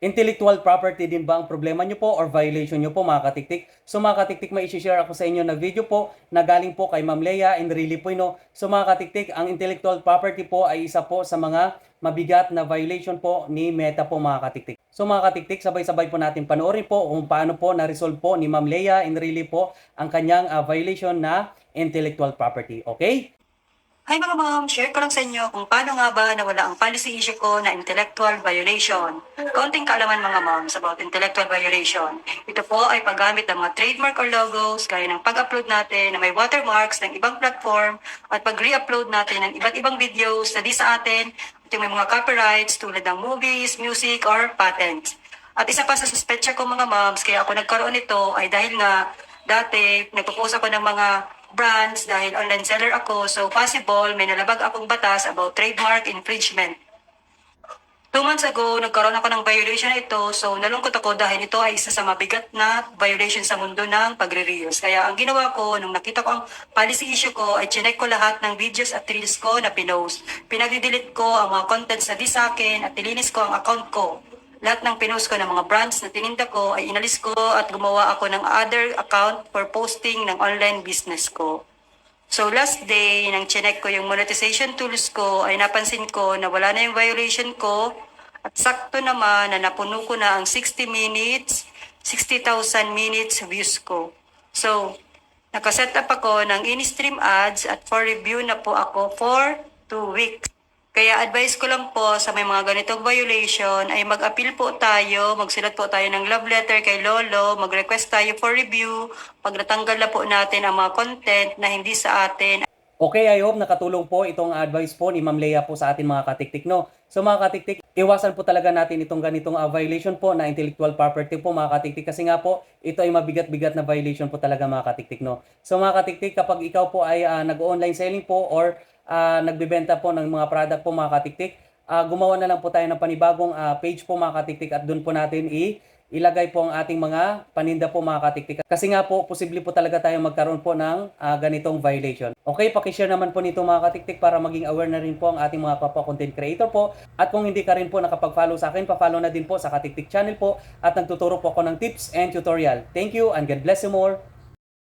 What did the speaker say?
Intellectual property din ba ang problema nyo po or violation nyo po mga katiktik? So mga katiktik, may isi-share ako sa inyo na video po na galing po kay Ma'am Leia and really po, no? So mga katiktik, ang intellectual property po ay isa po sa mga mabigat na violation po ni Meta po mga katiktik. So mga katiktik, sabay-sabay po natin panoorin po kung paano po na-resolve po ni Ma'am Leia and really po ang kanyang violation na intellectual property. Okay? Hi mga ma'am, share ko lang sa inyo kung paano nga ba nawala ang policy issue ko na intellectual violation. Kaunting kaalaman mga moms about intellectual violation. Ito po ay paggamit ng mga trademark or logos gaya ng pag-upload natin na may watermarks ng ibang platform at pag-re-upload natin ng iba't ibang videos na di sa atin at yung may mga copyrights tulad ng movies, music, or patents. At isa pa sa suspetsya ko mga moms, kaya ako nagkaroon nito ay dahil nga dati nagpo-post ako ng mga brands dahil online seller ako, so possible may nalabag akong batas about trademark infringement. 2 months ago, nagkaroon ako ng violation na ito, so nalungkot ako dahil ito ay isa sa mabigat na violation sa mundo ng pagre-reuse. Kaya ang ginawa ko, nung nakita ko ang policy issue ko, ay chinek ko lahat ng videos at reels ko na pinost. Pinag-delete ko ang mga contents na di sa akin at nilinis ko ang account ko. Lahat ng pinost ko ng mga brands na tininda ko ay inalis ko at gumawa ako ng other account for posting ng online business ko. So last day, nang chinek ko yung monetization tools ko, ay napansin ko na wala na yung violation ko at sakto naman na napuno ko na ang 60 minutes, 60,000 minutes views ko. So, nakaset up ako ng in-stream ads at for review na po ako for 2 weeks. Kaya advice ko lang po sa may mga ganitong violation ay mag-appeal po tayo, magsulat po tayo ng love letter kay Lolo, mag-request tayo for review, pag natanggal na po natin ang mga content na hindi sa atin. Okay, I hope nakatulong po itong advice po ni Ma'am Leia po sa atin mga katiktik, no? So mga katiktik, iwasan po talaga natin itong ganitong violation po na intellectual property po mga katiktik kasi nga po ito ay mabigat-bigat na violation po talaga mga katiktik, no? So mga katiktik, kapag ikaw po ay nag-online selling po or nagbebenta po ng mga product po mga katiktik, gumawa na lang po tayo ng panibagong page po mga katiktik at doon po natin ilagay po ang ating mga paninda po mga katiktik. Kasi nga po, posible po talaga tayo magkaroon po ng ganitong violation. Okay, pakishare naman po nito mga katiktik para maging aware na rin po ang ating mga kapwa content creator po. At kung hindi ka rin po nakapag-follow sa akin, pa-follow na din po sa Katiktik channel po at nagtuturo po ako ng tips and tutorial. Thank you and God bless you more.